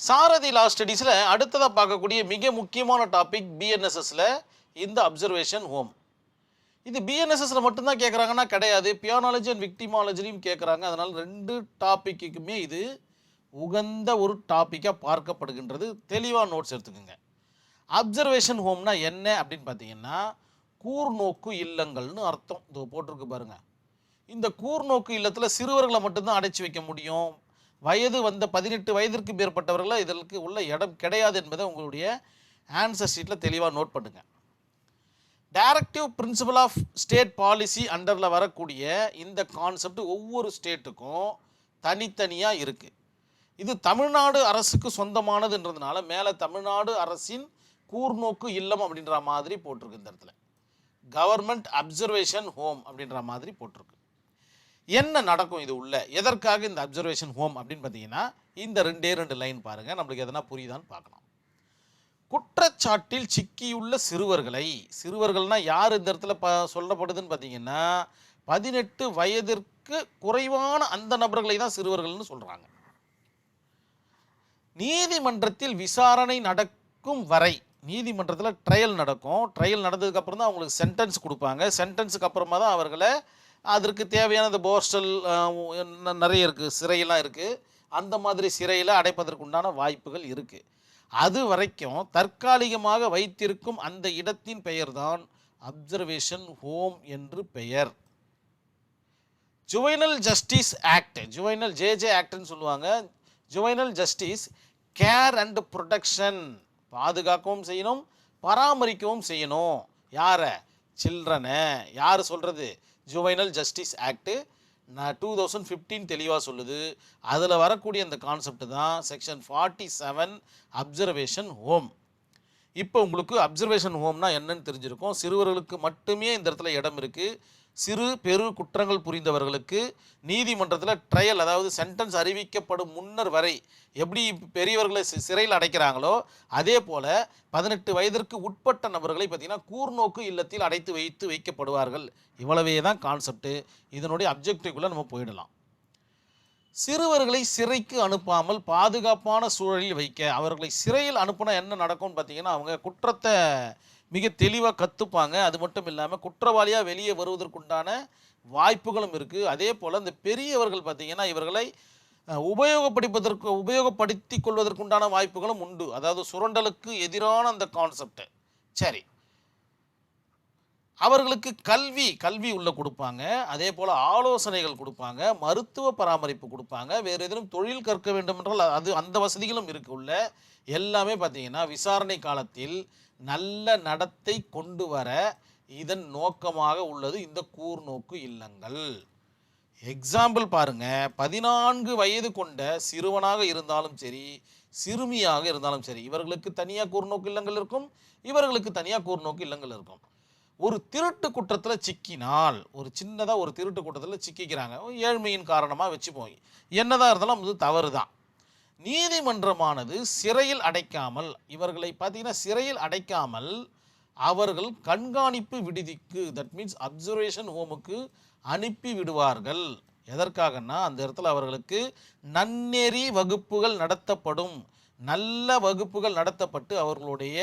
சாரதி லா ஸ்டடீஸில் அடுத்ததாக பார்க்கக்கூடிய மிக முக்கியமான டாபிக் பிஎன்எஸ்எஸில் இந்த அப்சர்வேஷன் ஹோம். இது பிஎன்எஸ்எஸில் மட்டும்தான் கேட்குறாங்கன்னா கிடையாது, பியானாலஜி அண்ட் விக்டிமாலஜிலையும் கேட்குறாங்க. அதனால் ரெண்டு டாப்பிக்குமே இது உகந்த ஒரு டாப்பிக்காக பார்க்கப்படுகின்றது. தெளிவாக நோட்ஸ் எடுத்துக்கோங்க. அப்சர்வேஷன் ஹோம்னா என்ன அப்படின்னு பார்த்தீங்கன்னா, கூர்நோக்கு இல்லங்கள்னு அர்த்தம். இது போட்டிருக்கு பாருங்கள். இந்த கூர்நோக்கு இல்லத்தில் சிறுவர்களை மட்டும்தான் அடைச்சி வைக்க முடியும். வயது வந்த 18 வயதிற்கு மேற்பட்டவர்களை இதற்கு உள்ள இடம் கிடையாது என்பதை உங்களுடைய ஆன்சர் ஷீட்டில் தெளிவாக நோட் பண்ணுங்கள். Directive principle of state policy அண்டரில் வரக்கூடிய இந்த கான்செப்ட் ஒவ்வொரு ஸ்டேட்டுக்கும் தனித்தனியாக இருக்குது. இது தமிழ்நாடு அரசுக்கு சொந்தமானதுன்றதுனால மேலே தமிழ்நாடு அரசின் கூர்நோக்கு இல்லம் அப்படின்ற மாதிரி போட்டிருக்கு. இந்த இடத்துல கவர்மெண்ட் அப்சர்வேஷன் ஹோம் அப்படின்ற மாதிரி போட்டிருக்கு. என்ன நடக்கும் இது உள்ள, எதற்காக இந்த அப்சர்வேஷன் ஹோம் அப்படின்னு பார்த்தீங்கன்னா, இந்த ரெண்டு லைன் பாருங்கள், நம்மளுக்கு எதனா புரியுதான்னு பார்க்கலாம். குற்றச்சாட்டில் சிக்கியுள்ள சிறுவர்கள்னால் யார் இந்த இடத்துல சொல்லப்படுதுன்னு பார்த்தீங்கன்னா, 18 வயதிற்கு குறைவான அந்த நபர்களை தான் சிறுவர்கள்னு சொல்கிறாங்க. நீதிமன்றத்தில் விசாரணை நடக்கும் வரை, நீதிமன்றத்தில் ட்ரையல் நடக்கும். ட்ரையல் நடந்ததுக்கப்புறம் தான் அவங்களுக்கு சென்டென்ஸ் கொடுப்பாங்க. சென்டென்ஸுக்கு அப்புறமா தான் அவர்களை அதற்கு தேவையான இந்த போஸ்டல் நிறைய இருக்குது, சிறையெல்லாம் இருக்குது. அந்த மாதிரி சிறையில் அடைப்பதற்குண்டான வாய்ப்புகள் இருக்குது. அது வரைக்கும் தற்காலிகமாக வைத்திருக்கும் அந்த இடத்தின் பெயர்தான் அப்சர்வேஷன் ஹோம் என்று பெயர். Juvenile justice act, juvenile JJ ஆக்ட்னு சொல்லுவாங்க. Juvenile justice care and protection, பாதுகாக்கவும் செய்யணும், பராமரிக்கவும் செய்யணும். யாரை? சில்ட்ரனை. யார் சொல்கிறது? ஜுவைனல் ஜஸ்டிஸ் ஆக்டு 2015 தெளிவாக சொல்லுது. அதில் வரக்கூடிய அந்த கான்செப்ட் தான் செக்ஷன் 47 அப்சர்வேஷன் ஹோம். இப்போ உங்களுக்கு அப்சர்வேஷன் ஹோம்னா என்னன்னு தெரிஞ்சிருக்கும். சிறுவர்களுக்கு மட்டுமே இந்த இடத்துல இடம் இருக்குது. சிறு பெரு குற்றங்கள் புரிந்தவர்களுக்கு நீதிமன்றத்தில் ட்ரையல், அதாவது சென்டென்ஸ் அறிவிக்கப்படும் முன்னர் வரை எப்படி பெரியவர்களை சிறையில் அடைக்கிறாங்களோ அதே போல் 18 வயதிற்கு உட்பட்ட நபர்களை பார்த்திங்கன்னா கூர்நோக்கு இல்லத்தில் அடைத்து வைக்கப்படுவார்கள். இவ்வளவே தான் கான்செப்ட்டு. இதனுடைய அப்ஜெக்டிவ்குள்ளே நம்ம போயிடலாம். சிறுவர்களை சிறைக்கு அனுப்பாமல் பாதுகாப்பான சூழலில் வைக்க, அவர்களை சிறையில் அனுப்புனா என்ன நடக்கும்னு பார்த்திங்கன்னா, அவங்க குற்றத்தை மிக தெளிவாக கற்றுப்பாங்க. அது மட்டும் இல்லாமல் குற்றவாளியாக வெளியே வருவதற்குண்டான வாய்ப்புகளும் இருக்குது. அதே போல் இந்த பெரியவர்கள் பார்த்திங்கன்னா இவர்களை உபயோகப்படுத்தி கொள்வதற்குண்டான வாய்ப்புகளும் உண்டு. அதாவது சுரண்டலுக்கு எதிரான அந்த கான்செப்ட். சரி, அவர்களுக்கு கல்வி உள்ள கொடுப்பாங்க. அதே போல் ஆலோசனைகள் கொடுப்பாங்க, மருத்துவ பராமரிப்பு கொடுப்பாங்க. வேறு எதிலும் தொழில் கற்க வேண்டும் என்றால் அது அந்த வசதிகளும் இருக்குது உள்ள. எல்லாமே பார்த்திங்கன்னா விசாரணை காலத்தில் நல்ல நடத்தை கொண்டு வர இதன் நோக்கமாக உள்ளது இந்த கூர்நோக்கு இல்லங்கள். எக்ஸாம்பிள் பாருங்க, 14 வயது கொண்ட சிறுவனாக இருந்தாலும் சரி, சிறுமியாக இருந்தாலும் சரி, இவர்களுக்கு தனியாக கூர்நோக்கு இல்லங்கள் இருக்கும், இவர்களுக்கு தனியாக கூர்நோக்கு இல்லங்கள் இருக்கும். ஒரு திருட்டு குற்றத்தில் சிக்கினால், ஒரு சின்னதாக ஒரு திருட்டு குற்றத்தில் சிக்கிக்கிறாங்க, ஏழ்மையின் காரணமாக வச்சுப்போம், என்னதான் இருந்தாலும் அது தவறு தான். நீதிமன்றமானது சிறையில் அடைக்காமல், இவர்களை பார்த்தீங்கன்னா சிறையில் அடைக்காமல் அவர்கள் கண்காணிப்பு விடுதிக்கு, தட் மீன்ஸ் அப்சர்வேஷன் ஹோமுக்கு அனுப்பி விடுவார்கள். எதற்காகனா, அந்த இடத்துல அவர்களுக்கு நன்னெறி வகுப்புகள் நடத்தப்படும். நல்ல வகுப்புகள் நடத்தப்பட்டு அவர்களுடைய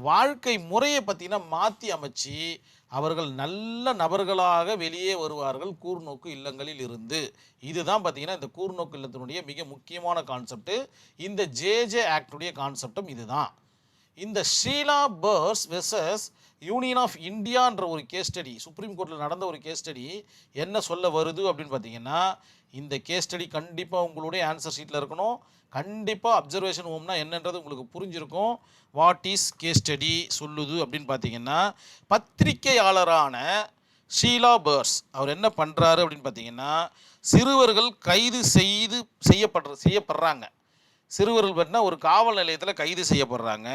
வாழ்க்கை முறையை பார்த்தீங்கன்னா மாற்றி அமைச்சு அவர்கள் நல்ல நபர்களாக வெளியே வருவார்கள் கூர்நோக்கு இல்லங்களில் இருந்து. இதுதான் பார்த்தீங்கன்னா இந்த கூர்நோக்கு இல்லத்தினுடைய மிக முக்கியமான கான்செப்ட். இந்த ஜேஜே ஆக்டுடைய கான்செப்டும் இதுதான். இந்த Sheela purse versus union of இந்தியான்ற ஒரு கேஸ் ஸ்டடி, சுப்ரீம் கோர்ட்டில் நடந்த ஒரு கேஸ் ஸ்டடி என்ன சொல்ல வருது அப்படின்னு பார்த்தீங்கன்னா, இந்த கேஸ் ஸ்டடி கண்டிப்பாக உங்களுடைய ஆன்சர் ஷீட்டில் இருக்கணும். கண்டிப்பாக அப்சர்வேஷன் ஹோம்னா என்னன்றது உங்களுக்கு புரிஞ்சிருக்கும். வாட் இஸ் கேஸ் ஸ்டடி சொல்லுது அப்படின்னு பார்த்தீங்கன்னா, பத்திரிகையாளரான ஷீலா பர்ஸ் அவர் என்ன பண்ணுறாரு அப்படின்னு பார்த்தீங்கன்னா, சிறுவர்கள் கைது செய்யப்படுறாங்க. சிறுவர்கள் பார்த்தீங்கன்னா ஒரு காவல் நிலையத்தில் கைது செய்யப்படுறாங்க.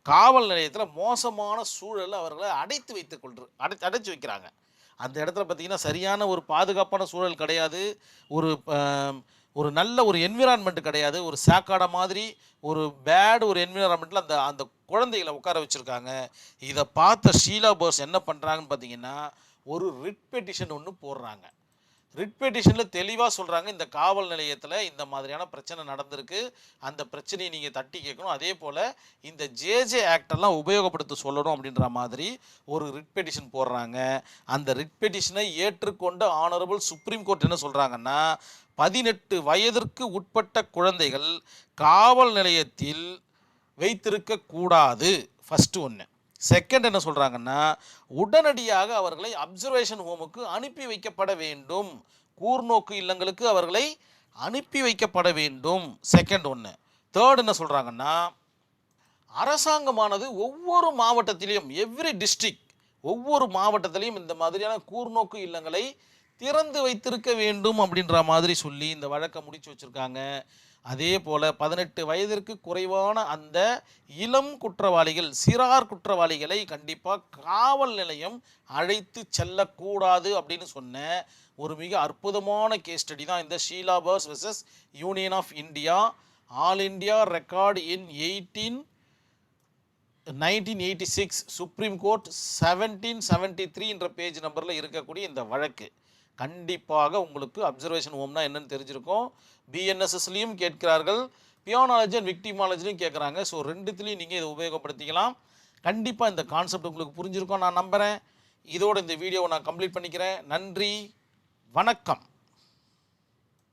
காவல் நிலையத்தில் மோசமான சூழலில் அவர்களை அடைச்சு வைக்கிறாங்க. அந்த இடத்துல பார்த்திங்கன்னா சரியான ஒரு பாதுகாப்பான சூழல் கிடையாது, ஒரு நல்ல ஒரு என்விரான்மெண்ட் கிடையாது. ஒரு சாக்காடை மாதிரி ஒரு ஒரு என்விரான்மெண்ட்டில் அந்த குழந்தைகளை உட்கார வச்சுருக்காங்க. இதை பார்த்த ஷீலா பர்ஸ் என்ன பண்ணுறாங்கன்னு பார்த்தீங்கன்னா, ஒரு ரிட் பெட்டிஷன் ஒன்று போடுறாங்க. ரிட் பெட்டிஷனில் தெளிவாக சொல்கிறாங்க, இந்த காவல் நிலையத்தில் இந்த மாதிரியான பிரச்சனை நடந்திருக்கு, அந்த பிரச்சனையை நீங்கள் தட்டி கேட்கணும், அதே போல் இந்த ஜேஜே ஆக்டெல்லாம் உபயோகப்படுத்த சொல்லணும் அப்படின்ற மாதிரி ஒரு ரிட் பெட்டிஷன் போடுறாங்க. அந்த ரிட் பெட்டிஷனை ஏற்றுக்கொண்ட ஆனரபிள் சுப்ரீம் கோர்ட் என்ன சொல்கிறாங்கன்னா, 18 வயதிற்கு உட்பட்ட குழந்தைகள் காவல் நிலையத்தில் வைத்திருக்கக்கூடாது. ஃபஸ்ட்டு ஒன்று. செகண்ட் என்ன சொல்கிறாங்கன்னா, உடனடியாக அவர்களை அப்சர்வேஷன் ஹோமுக்கு அனுப்பி வைக்கப்பட வேண்டும், கூர்நோக்கு இல்லங்களுக்கு அவர்களை அனுப்பி வைக்கப்பட வேண்டும். செகண்ட் ஒன்று. தேர்ட் என்ன சொல்கிறாங்கன்னா, அரசாங்கமானது ஒவ்வொரு மாவட்டத்திலையும் எவ்ரி டிஸ்ட்ரிக்ட் ஒவ்வொரு மாவட்டத்திலையும் இந்த மாதிரியான கூர்நோக்கு இல்லங்களை திறந்து வைத்திருக்க வேண்டும் அப்படின்ற மாதிரி சொல்லி இந்த வழக்கை முடிச்சு வச்சுருக்காங்க. அதே போல் 18 வயதிற்கு குறைவான அந்த இளம் குற்றவாளிகள், சிறார் குற்றவாளிகளை கண்டிப்பாக காவல் நிலையம் அழைத்து செல்லக்கூடாது அப்படின்னு சொன்ன ஒரு மிக அற்புதமான கேஸ் ஸ்டடி தான் இந்த Sheela purse versus union of India, all India record in 1986, supreme court 1773 என்ற பேஜ் நம்பரில் இருக்கக்கூடிய இந்த வழக்கு. கண்டிப்பாக உங்களுக்கு அப்சர்வேஷன் ஹோம்னா என்னன்னு தெரிஞ்சிருக்கும். பிஎன்எஸ்எஸ்லையும் கேட்கிறார்கள், பியானாலஜி அண்ட் விக்டிமாலஜிலையும் கேட்குறாங்க. ஸோ ரெண்டுத்துலேயும் நீங்கள் இதை உபயோகப்படுத்திக்கலாம். கண்டிப்பாக இந்த கான்செப்ட் உங்களுக்கு புரிஞ்சிருக்கும் நான் நம்புகிறேன். இதோட இந்த வீடியோவை நான் கம்ப்ளீட் பண்ணிக்கிறேன். நன்றி, வணக்கம்.